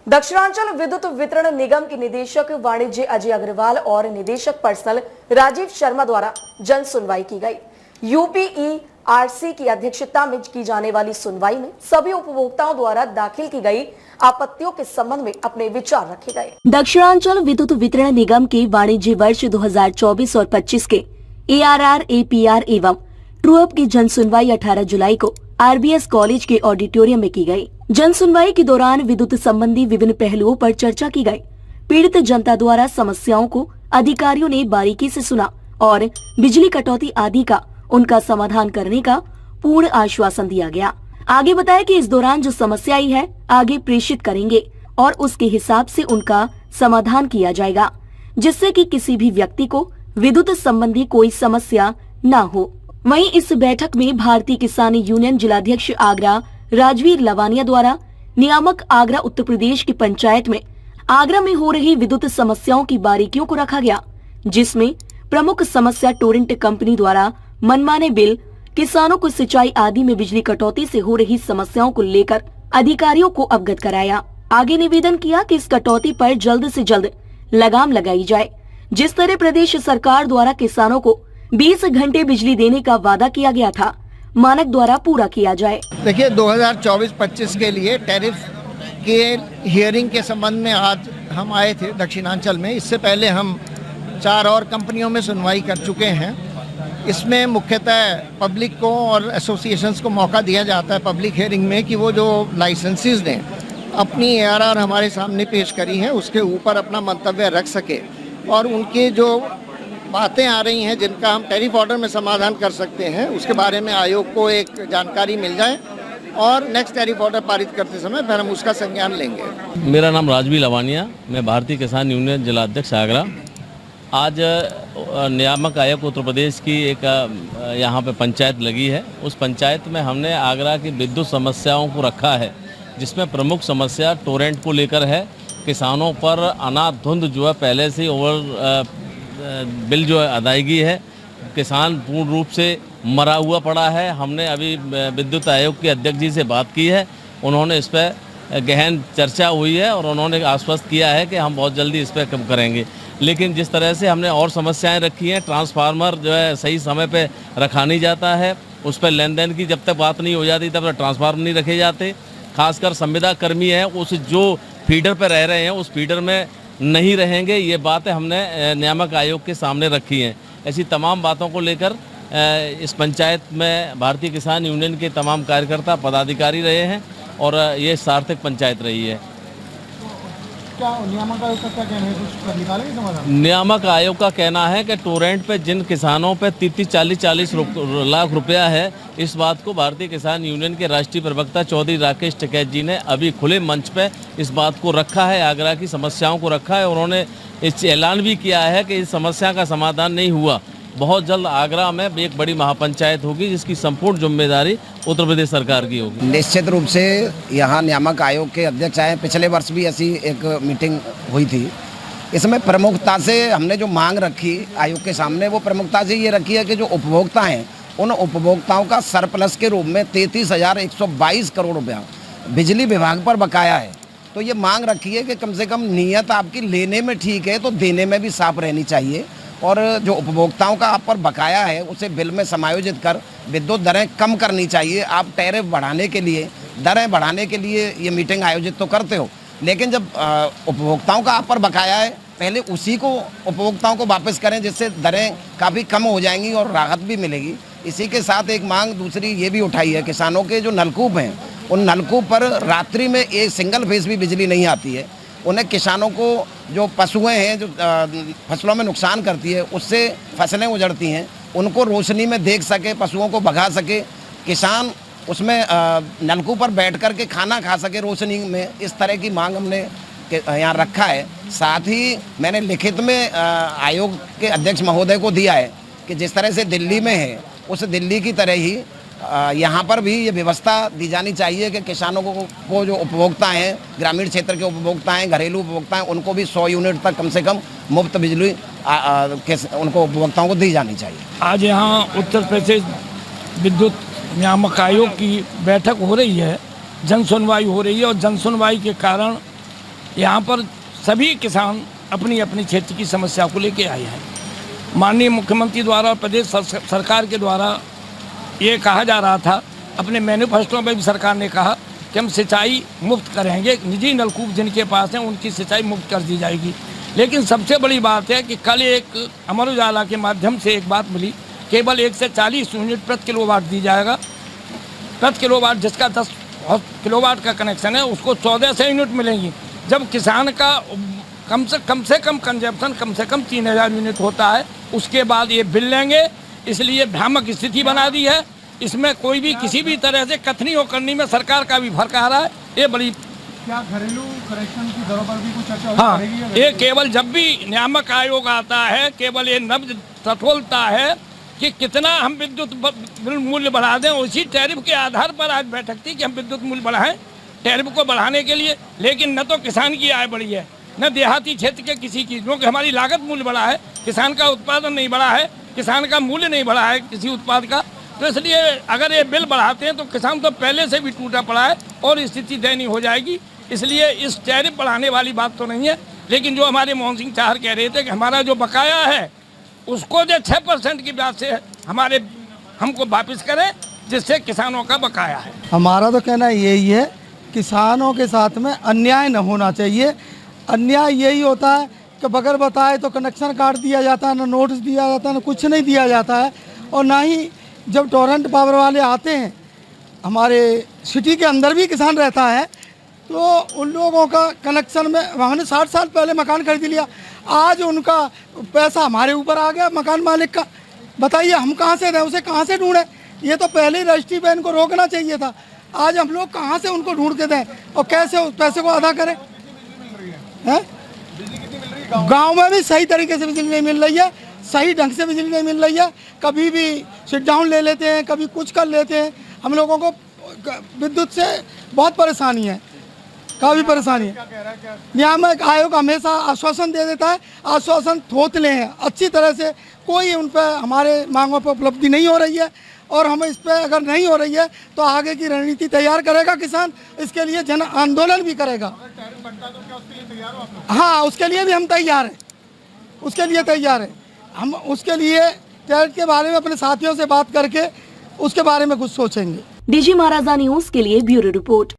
दक्षिणांचल विद्युत वितरण निगम के निदेशक वाणिज्य अजय अग्रवाल और निदेशक पर्सनल राजीव शर्मा द्वारा जन सुनवाई की गई। यूपीईआरसी की अध्यक्षता में की जाने वाली सुनवाई में सभी उपभोक्ताओं द्वारा दाखिल की गई आपत्तियों के संबंध में अपने विचार रखे गए। दक्षिणांचल विद्युत वितरण निगम के वाणिज्य वर्ष 2024 और 25 के ARR, APR एवं ट्रू-अप की जन सुनवाई 18 जुलाई को RBS कॉलेज के ऑडिटोरियम में की गई। जन सुनवाई के दौरान विद्युत संबंधी विभिन्न पहलुओं पर चर्चा की गई। पीड़ित जनता द्वारा समस्याओं को अधिकारियों ने बारीकी से सुना और बिजली कटौती आदि का उनका समाधान करने का पूर्ण आश्वासन दिया गया। आगे बताया कि इस दौरान जो समस्या आई है आगे प्रेषित करेंगे और उसके हिसाब से उनका समाधान किया जाएगा, जिससे कि किसी भी व्यक्ति को विद्युत संबंधी कोई समस्या न हो। वहीं इस बैठक में भारतीय किसान यूनियन जिलाध्यक्ष आगरा राजवीर लवानिया द्वारा नियामक आगरा उत्तर प्रदेश की पंचायत में आगरा में हो रही विद्युत समस्याओं की बारीकियों को रखा गया, जिसमें प्रमुख समस्या टोरेंट कंपनी द्वारा मनमाने बिल, किसानों को सिंचाई आदि में बिजली कटौती से हो रही समस्याओं को लेकर अधिकारियों को अवगत कराया। आगे निवेदन किया कि इस कटौती पर जल्द से जल्द लगाम लगाई जाए। जिस तरह प्रदेश सरकार द्वारा किसानों को 20 घंटे बिजली देने का वादा किया गया था, मानक द्वारा पूरा किया जाए। देखिए 2024-25 के लिए टैरिफ के हियरिंग के संबंध में आज हम आए थे दक्षिणांचल में। इससे पहले हम 4 और कंपनियों में सुनवाई कर चुके हैं। इसमें मुख्यतः पब्लिक को और एसोसिएशंस को मौका दिया जाता है पब्लिक हियरिंग में कि वो जो लाइसेंसेस ने अपनी ARR हमारे सामने पेश करी हैं उसके ऊपर अपना मंतव्य रख सके और उनके जो बातें आ रही हैं जिनका हम टैरिफ ऑर्डर में समाधान कर सकते हैं उसके बारे में आयोग को एक जानकारी मिल जाए और नेक्स्ट टैरिफ ऑर्डर पारित करते समय फिर हम उसका संज्ञान लेंगे। मेरा नाम राजवीर लवानिया, मैं भारतीय किसान यूनियन जिलाध्यक्ष आगरा। आज नियामक आयोग उत्तर प्रदेश की एक यहाँ पे पंचायत लगी है। उस पंचायत में हमने आगरा की विद्युत समस्याओं को रखा है, जिसमें प्रमुख समस्या टोरेंट को लेकर है। किसानों पर अनाधुंध जो है पहले से ओवर बिल जो है अदायगी है। किसान पूर्ण रूप से मरा हुआ पड़ा है। हमने अभी विद्युत आयोग के अध्यक्ष जी से बात की है, उन्होंने इस पर गहन चर्चा हुई है और उन्होंने आश्वस्त किया है कि हम बहुत जल्दी इस पर कम करेंगे। लेकिन जिस तरह से हमने और समस्याएं रखी हैं, ट्रांसफार्मर जो है सही समय पे रखा नहीं जाता है, उस पर लेन देन की जब तक बात नहीं हो जाती तब तक ट्रांसफार्मर नहीं रखे जाते। खासकर संविदा कर्मी हैं उस जो फीडर पर रह रहे हैं उस फीडर में नहीं रहेंगे, ये बातें हमने नियामक आयोग के सामने रखी हैं। ऐसी तमाम बातों को लेकर इस पंचायत में भारतीय किसान यूनियन के तमाम कार्यकर्ता पदाधिकारी रहे हैं और ये सार्थक पंचायत रही है। क्या नियामक आयोग का क्या कहना है, कुछ निकालेंगे समाधान? नियामक आयोग का कहना है कि टोरेंट पे जिन किसानों पे 30-40 लाख रुपया है, इस बात को भारतीय किसान यूनियन के राष्ट्रीय प्रवक्ता चौधरी राकेश टिकैत जी ने अभी खुले मंच पे इस बात को रखा है, आगरा की समस्याओं को रखा है। उन्होंने इस ऐलान भी किया है कि इस समस्या का समाधान नहीं हुआ, बहुत जल्द आगरा में एक बड़ी महापंचायत होगी जिसकी संपूर्ण जिम्मेदारी उत्तर प्रदेश सरकार की होगी। निश्चित रूप से यहाँ नियामक आयोग के अध्यक्ष आए, पिछले वर्ष भी ऐसी एक मीटिंग हुई थी। इसमें प्रमुखता से हमने जो मांग रखी आयोग के सामने, वो प्रमुखता से ये रखी है कि जो उपभोक्ता हैं उन उपभोक्ताओं का सरप्लस के रूप में 33,122 करोड़ रुपया बिजली विभाग पर बकाया है। तो ये मांग रखी है कि कम से कम नीयत आपकी लेने में ठीक है तो देने में भी साफ रहनी चाहिए और जो उपभोक्ताओं का आप पर बकाया है उसे बिल में समायोजित कर विद्युत दरें कम करनी चाहिए। आप टैरिफ बढ़ाने के लिए, दरें बढ़ाने के लिए ये मीटिंग आयोजित तो करते हो, लेकिन जब उपभोक्ताओं का आप पर बकाया है पहले उसी को उपभोक्ताओं को वापस करें, जिससे दरें काफ़ी कम हो जाएंगी और राहत भी मिलेगी। इसी के साथ एक मांग दूसरी ये भी उठाई है, किसानों के जो नलकूप हैं उन नलकूप पर रात्रि में एक सिंगल फेज भी बिजली नहीं आती है। उन्हें किसानों को जो पशुएं हैं जो फसलों में नुकसान करती है उससे फसलें उजड़ती हैं, उनको रोशनी में देख सके, पशुओं को भगा सके, किसान उसमें नलकूप पर बैठ कर के खाना खा सके रोशनी में। इस तरह की मांग हमने यहाँ रखा है। साथ ही मैंने लिखित में आयोग के अध्यक्ष महोदय को दिया है कि जिस तरह से दिल्ली में है उस दिल्ली की तरह ही यहाँ पर भी ये व्यवस्था दी जानी चाहिए कि किसानों को जो उपभोक्ता हैं, ग्रामीण क्षेत्र के उपभोक्ता हैं, घरेलू उपभोक्ता हैं, उनको भी 100 यूनिट तक कम से कम मुफ्त बिजली उनको उपभोक्ताओं को दी जानी चाहिए। आज यहाँ उत्तर प्रदेश विद्युत नियामक आयोग की बैठक हो रही है, जन सुनवाई हो रही है और जन सुनवाई के कारण यहाँ पर सभी किसान अपनी अपनी क्षेत्र की समस्या को लेके आए हैं। माननीय मुख्यमंत्री द्वारा और प्रदेश सरकार के द्वारा ये कहा जा रहा था, अपने मैनिफेस्टो में भी सरकार ने कहा कि हम सिंचाई मुफ्त करेंगे, निजी नलकूप जिनके पास हैं उनकी सिंचाई मुफ्त कर दी जाएगी। लेकिन सबसे बड़ी बात है कि कल एक अमर उजाला के माध्यम से एक बात मिली, केवल 1 से 40 यूनिट प्रति किलोवाट दी जाएगा। प्रति किलोवाट जिसका 10 किलोवाट का कनेक्शन है उसको 1400 यूनिट मिलेंगी, जब किसान का कम से कम कंजप्शन कम से कम 3000 यूनिट होता है। उसके बाद ये बिल लेंगे, इसलिए भ्रामक स्थिति बना दी है। इसमें कोई भी किसी भी तरह से कथनी और करनी में सरकार का भी फर्क आ रहा है। ये बड़ी क्या घरेलू कनेक्शन की दरों पर भी कुछ चर्चा हाँ, करेगी? ये केवल जब भी नियामक आयोग आता है केवल ये नब्ज टटोलता है कि कितना हम विद्युत मूल्य बढ़ा दें। उसी टैरिफ के आधार पर आज बैठक थी कि हम विद्युत मूल्य बढ़ाएं टैरिफ को बढ़ाने के लिए, लेकिन न तो किसान की आय बढ़ी है न देहाती क्षेत्र के किसी की, क्योंकि हमारी लागत मूल्य बढ़ा है, किसान का उत्पादन नहीं बढ़ा है, किसान का मूल्य नहीं बढ़ा है किसी उत्पाद का। तो इसलिए अगर ये बिल बढ़ाते हैं तो किसान तो पहले से भी टूटा पड़ा है और स्थिति दयनीय हो जाएगी। इसलिए इस टैरिफ बढ़ाने वाली बात तो नहीं है, लेकिन जो हमारे मोहन सिंह चाहर कह रहे थे कि हमारा जो बकाया है उसको जो 6% की ब्याज से हमको वापस करें, जिससे किसानों का बकाया है। हमारा तो कहना यही है, किसानों के साथ में अन्याय न होना चाहिए। अन्याय यही होता है कि बगैर बताए तो कनेक्शन काट दिया जाता है, ना नोटिस दिया जाता है, ना कुछ नहीं दिया जाता है। और ना ही जब टोरेंट पावर वाले आते हैं, हमारे सिटी के अंदर भी किसान रहता है, तो उन लोगों का कनेक्शन में हमने 60 साल पहले मकान खरीद लिया, आज उनका पैसा हमारे ऊपर आ गया मकान मालिक का। बताइए हम कहाँ से दें, उसे कहाँ से ढूंढें? ये तो पहले ही रजिस्ट्री पे इनको रोकना चाहिए था। आज हम लोग कहाँ से उनको ढूंढ के दें और कैसे उस पैसे को अदा करें? हैं? गांव में भी सही तरीके से बिजली नहीं मिल रही है, सही ढंग से बिजली नहीं मिल रही है। कभी भी सिट डाउन ले लेते हैं, कभी कुछ कर लेते हैं। हम लोगों को विद्युत से बहुत परेशानी है, काफ़ी परेशानी है। नियामक आयोग हमेशा आश्वासन दे देता है, आश्वासन थोथले हैं अच्छी तरह से, कोई उन पर हमारे मांगों पर उपलब्धि नहीं हो रही है। और हम इस पर अगर नहीं हो रही है तो आगे की रणनीति तैयार करेगा किसान, इसके लिए जन आंदोलन भी करेगा। हाँ, उसके लिए भी हम तैयार हैं, उसके लिए तैयार हैं हम। उसके लिए टैरिफ के बारे में अपने साथियों से बात करके उसके बारे में कुछ सोचेंगे। डीजी महाराजा न्यूज के लिए ब्यूरो रिपोर्ट।